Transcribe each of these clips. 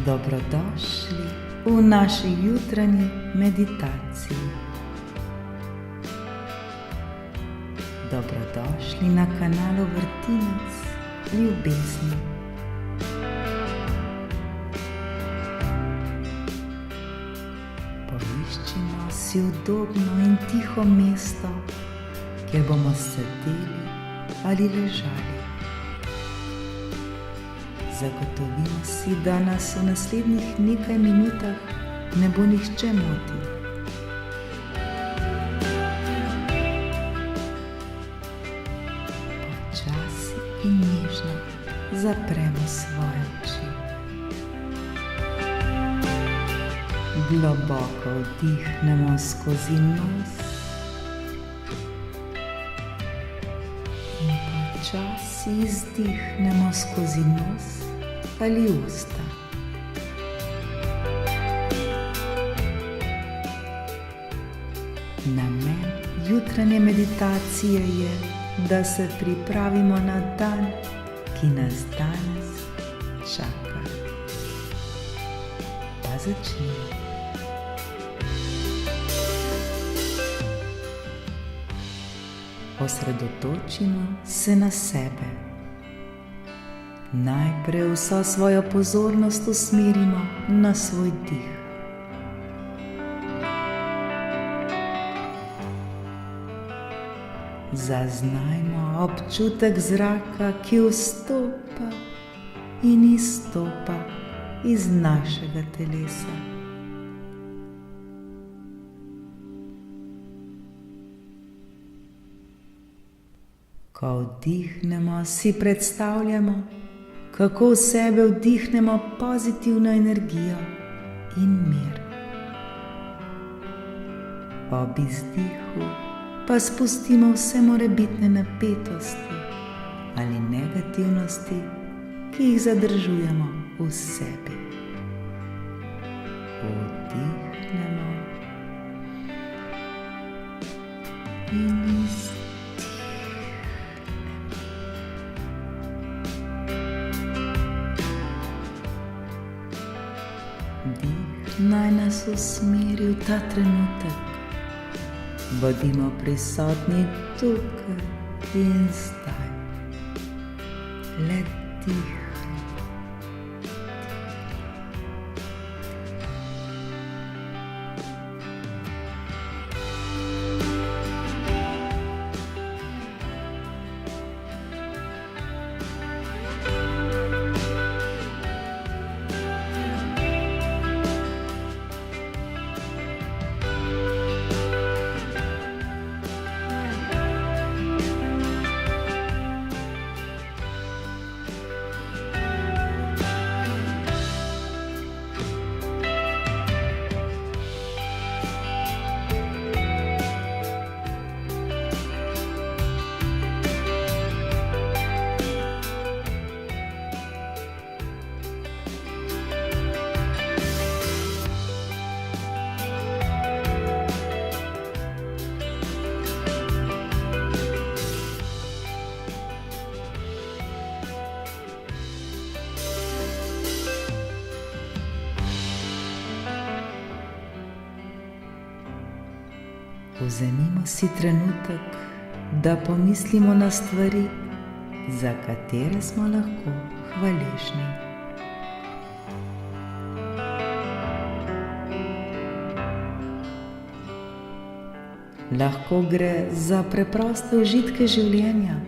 Dobrodošli v naši jutranji meditaciji. Dobrodošli na kanalu Vrtinec ljubezni. Poiščimo si udobno in tiho mesto, kjer bomo sedeli ali ležali. Zagotovimo si, da nas v naslednjih nekaj minutah ne bo nihče motil. Počasi in nežno zapremo svoje oči. Globoko vdihnemo skozi nos in počasi izdihnemo skozi nos ali usta. Namen jutranje meditacije je, da se pripravimo na dan, ki nas danes čaka. Pa začnimo. Osredotočimo se na sebe. Najprej vso svojo pozornost usmerimo na svoj dih. Zaznajmo občutek zraka, ki vstopa in izstopa iz našega telesa. Ko vdihnemo, si predstavljamo, kako v sebe vdihnemo pozitivno energijo in mir. Ob izdihu pa spustimo vse morebitne napetosti ali negativnosti, ki jih zadržujemo v sebi. Vdihnemo in izdihnemo. Dih naj nas usmeri v ta trenutek. Bodimo prisotni tukaj in zdaj. Le dih. Vzemimo si trenutek, da pomislimo na stvari, za katere smo lahko hvaležni. Lahko gre za preproste užitke življenja,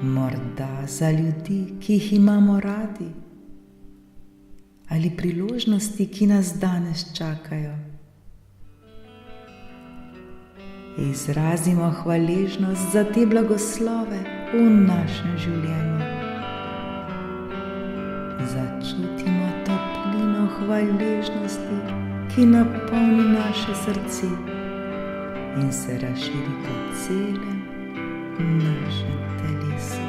morda za ljudi, ki jih imamo radi, ali priložnosti, ki nas danes čakajo. Izrazimo hvaležnost za te blagoslove v našem življenju. Začutimo toplino hvaležnosti, ki napolni naše srce in se razširi po celem našem telesu.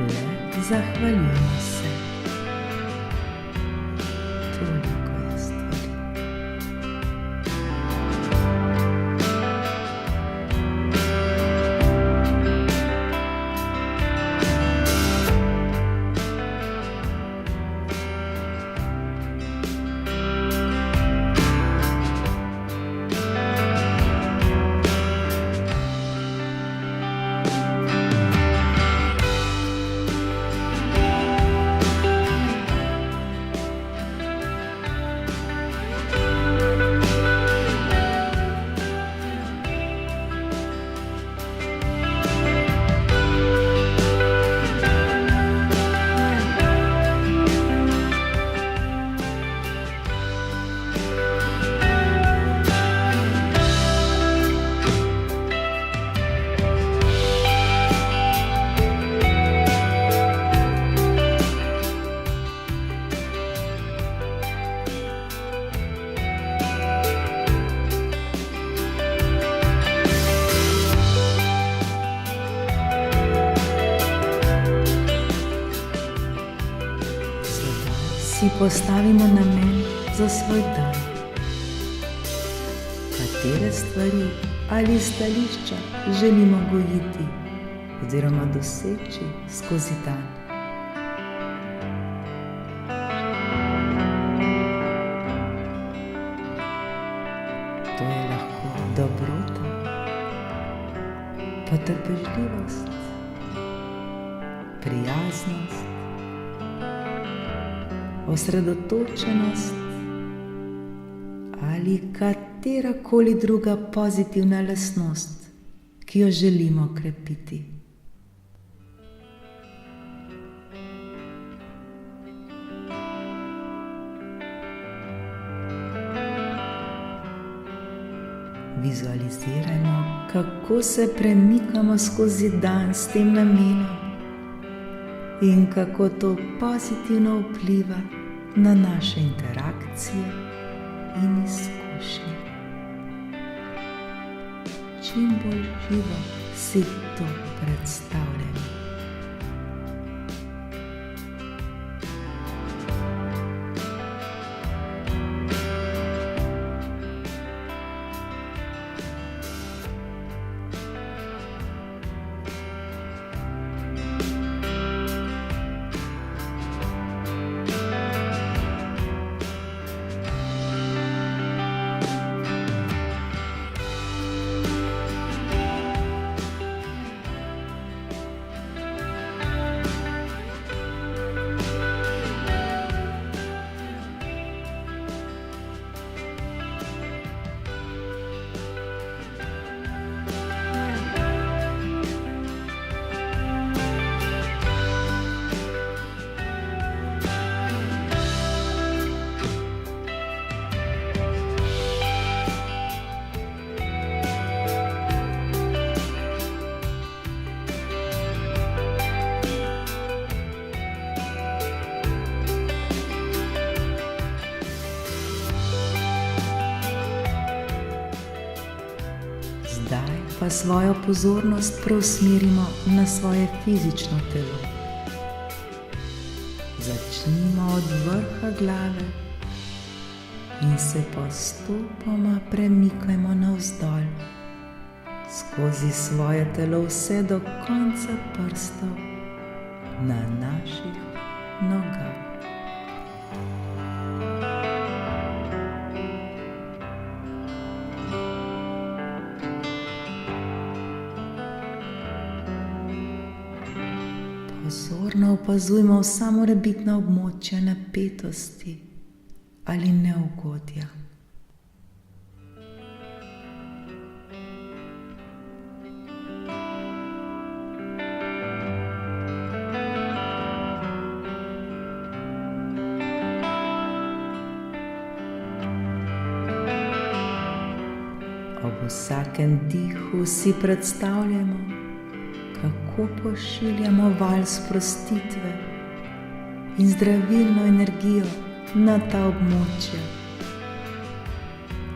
Le zahvaljujemo se. Toliko je stvari. si postavimo namen za svoj dan. Katere stvari ali stališča želimo gojiti oziroma doseči skozi dan. To je lahko dobrota, potrpežljivost, prijaznost, osredotočenost ali katerakoli druga pozitivna lastnost, ki jo želimo krepiti. Vizualizirajmo, kako se premikamo skozi dan s tem namenom in kako to pozitivno vpliva na naše interakcije in izkušnje. Čim bolj živo si to predstavljamo. Zdaj pa svojo pozornost preusmerimo na svoje fizično telo. Začnimo od vrha glave in se postopoma premikajmo navzdol, skozi svoje telo vse do konca prstov na naših nogah. Pozorno opazujmo vsa morebitna območja napetosti ali neugodja. Ob vsakem dihu si predstavljamo, kako pošiljamo val sprostitve in zdravilno energijo na ta območja,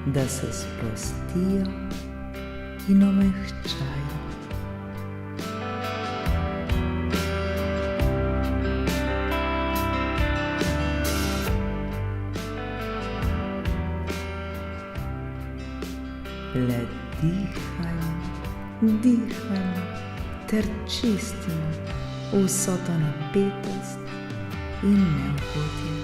da se sprostijo in omehčajo. Le dihajmo ter čistimo vso to napetost in neugodje.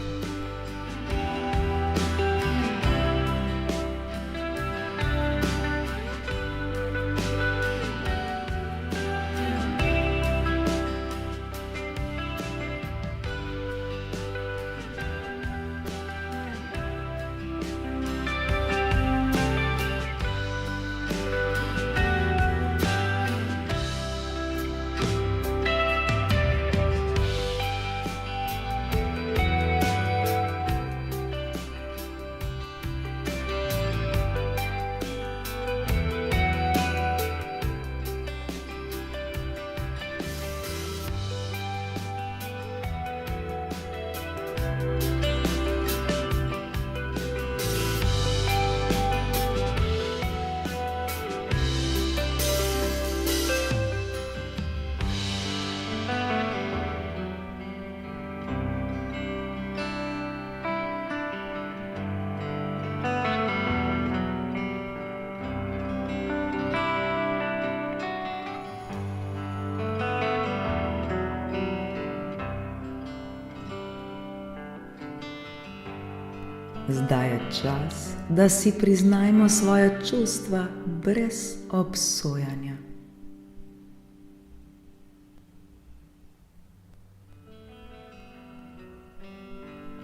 Zdaj je čas, da si priznajmo svoje čustva brez obsojanja.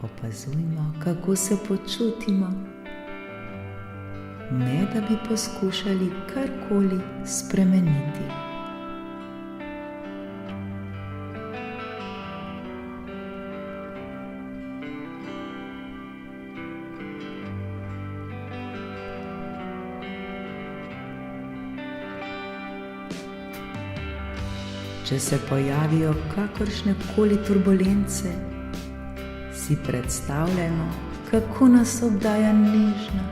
Opazujmo, kako se počutimo, ne da bi poskušali karkoli spremeniti. Če se pojavijo kakršnekoli turbulence, si predstavljajmo, kako nas obdaja nežna,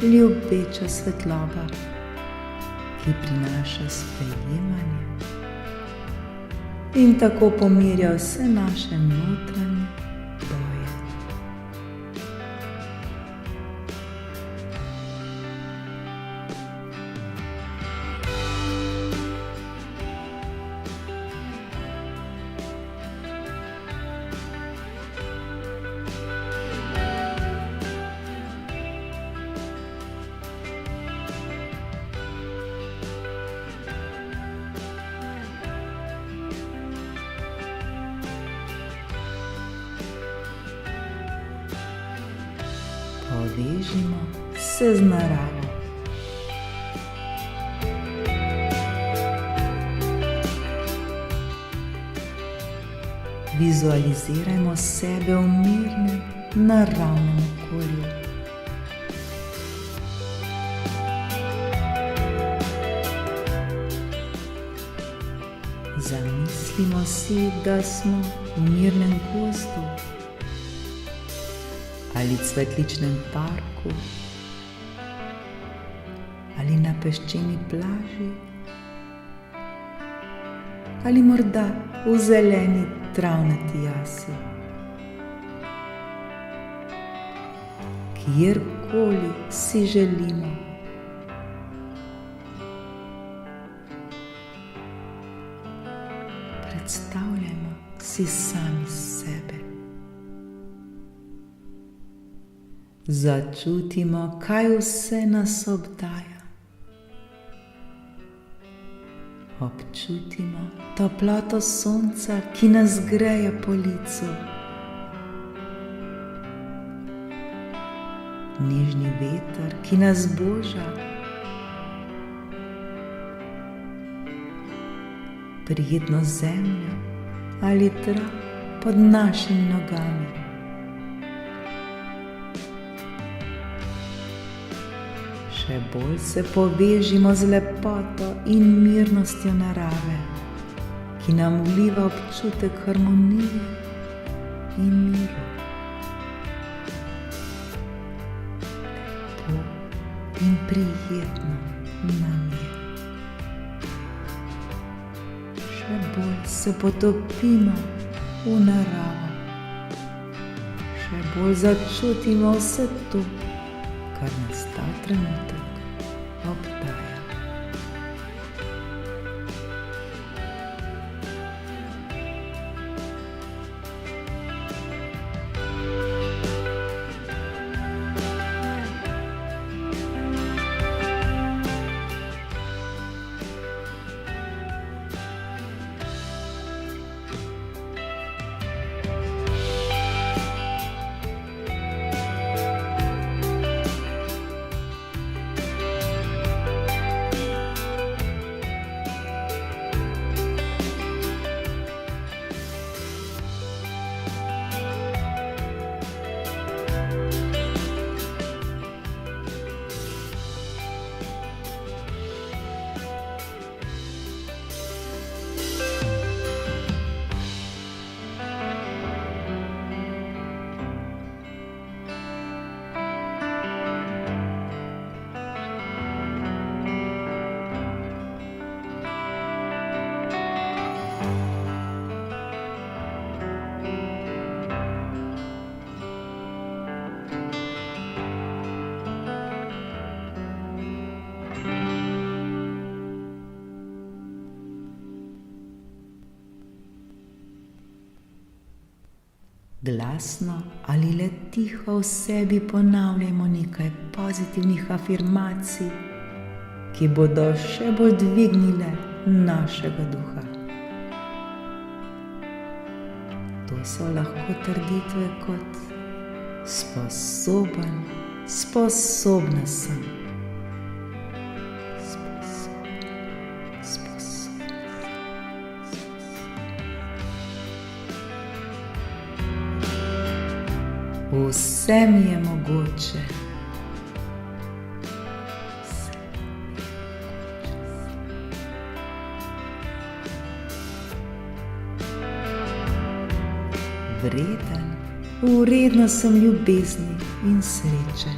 ljubeča svetloba, ki prinaša sprejemanje in tako pomirja vse naše notranje boje. Povežimo se z naravo. Vizualizirajmo sebe v mirnem, naravnem okolju. Zamislimo si, da smo v mirnem gozdu ali cvetličnem parku ali na peščeni plaži ali morda v zeleni travnati jasi. Kjerkoli si želimo. Predstavljajmo si sami sebe. Začutimo, kaj vse nas obdaja. Občutimo toploto sonca, ki nas greje po licu. Nežni veter, ki nas boža. Prijetno zemljo ali trak pod našimi nogami. Še bolj se povežimo z lepoto in mirnostjo narave, ki nam vliva občutek harmonije in miru. Lepo in prijetno nam je. Še bolj se potopimo v naravo. Še bolj začutimo vse to, kar nas ta trenutek obdaja. Glasno ali le tiho v sebi ponavljajmo nekaj pozitivnih afirmacij, ki bodo še bolj dvignile našega duha. To so lahko trditve kot sposoben, sposobna sem. Vse mi je mogoče. Vreden, vredna sem ljubezni in sreče.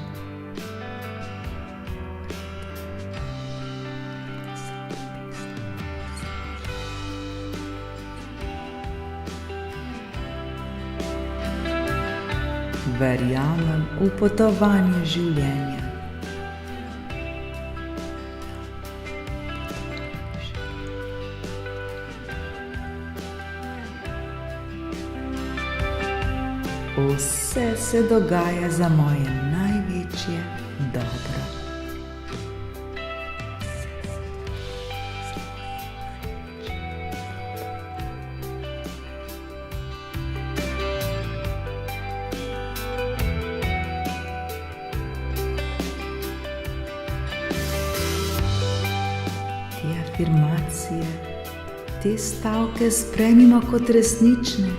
Verjamem v potovanje življenja. Vse se dogaja za moje največje dobro. Te afirmacije, te stavke sprejmimo kot resnične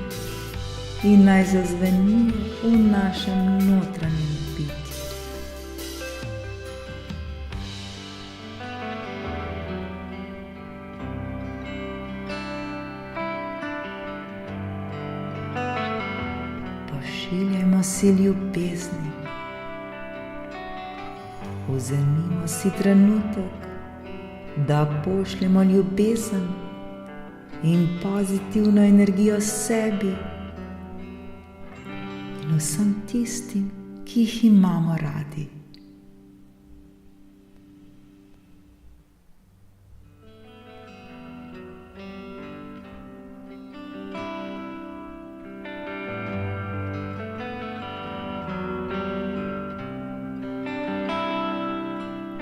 in naj zazvenijo v našem notranjem bitju. Pošiljajmo si ljubezni. Vzemimo si trenutek, da pošljemo ljubezen in pozitivno energijo sebi in vsem tistim, ki jih imamo radi.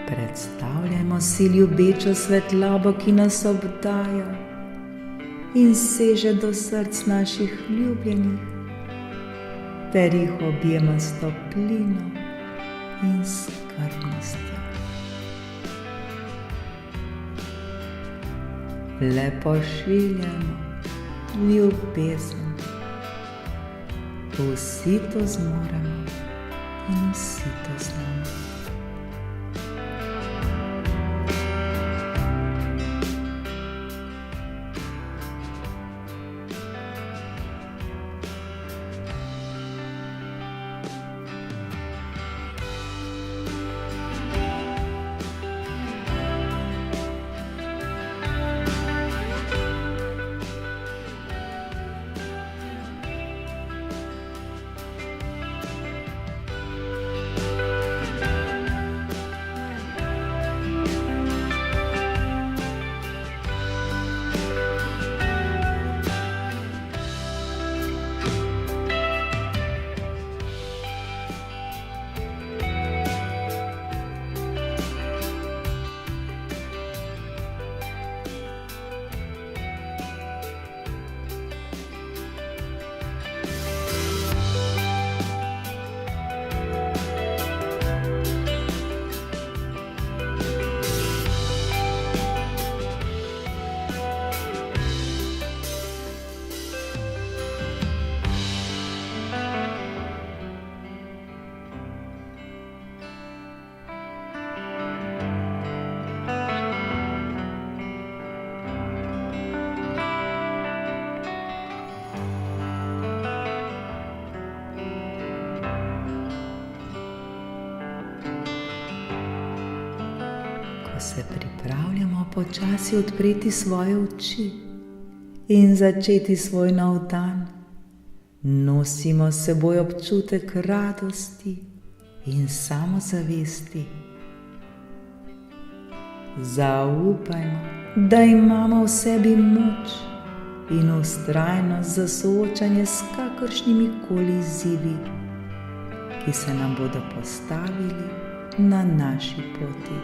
Predstavljajmo si ljubečo svetlobo, ki nas obdaja in seže do src naših ljubljenih, ter jih objema s toplino in skrbnostjo. Le pošiljajmo ljubezen. Vsi to zmoremo in vsi to znamo. Se pripravljamo počasi odpreti svoje oči in začeti svoj nov dan. Nosimo s seboj občutek radosti in samozavesti. Zaupajmo, da imamo v sebi moč in vztrajnost za soočanje s kakršnimi koli izzivi, ki se nam bodo postavili na naši poti.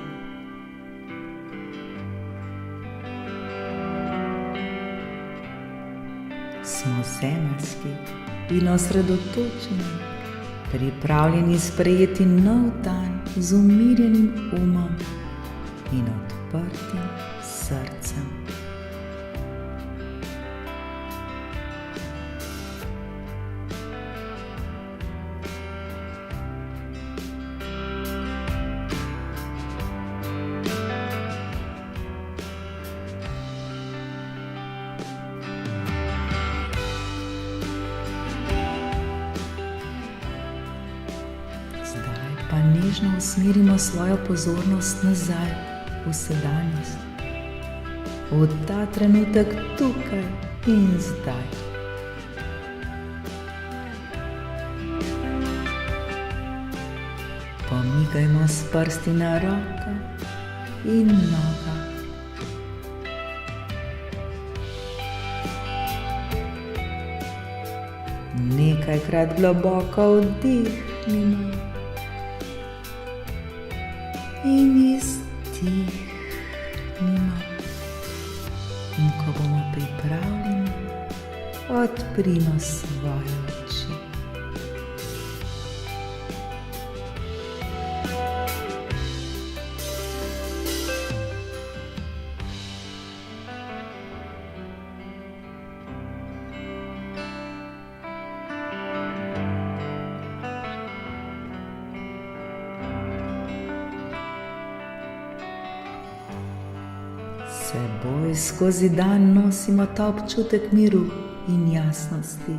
Smo zemeljski in osredotočeni, pripravljeni sprejeti nov dan z umirjenim umom in odprtim srcem. Pa nežno usmerimo svojo pozornost nazaj v sedanjost, v ta trenutek tukaj in zdaj. Pomigajmo s prsti na rokah in nogah. Nekajkrat globoko vdihnimo in izdihnimo. In ko bomo pripravljeni, odprimo svoje oči. Seboj skozi dan nosimo ta občutek miru in jasnosti,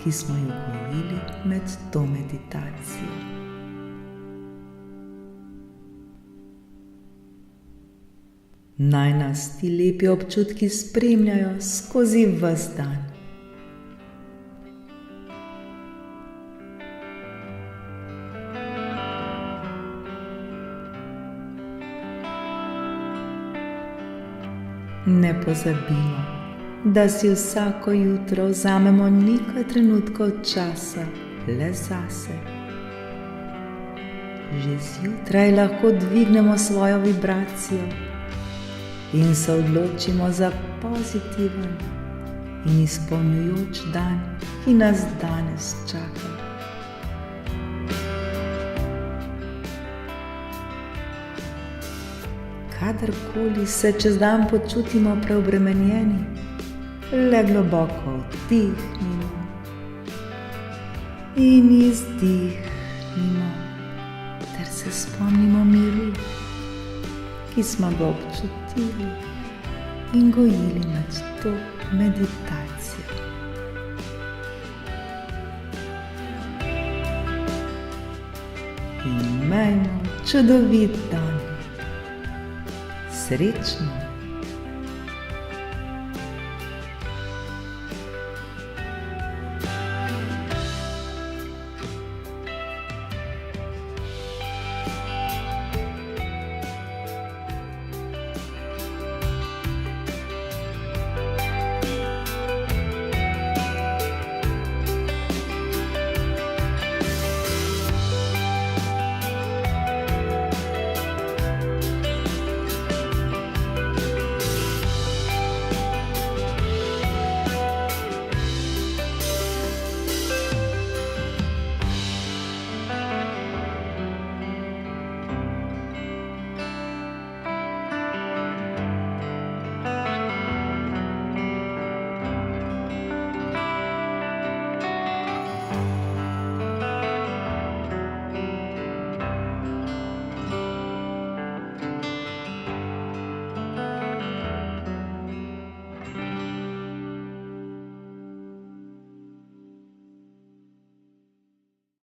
ki smo jo gojili med to meditacijo. Naj nas ti lepi občutki spremljajo skozi ves dan. Ne pozabimo, da si vsako jutro vzamemo nekaj trenutkov časa le zase. Že zjutraj lahko dvignemo svojo vibracijo in se odločimo za pozitiven in izpolnjujoč dan, ki nas danes čaka. Kadarkoli se čez dan počutimo preobremenjeni, le globoko vdihnimo in izdihnimo, ter se spomnimo miru, ki smo ga občutili in gojili med to meditacijo. Imejmo čudovit dan. Srečno!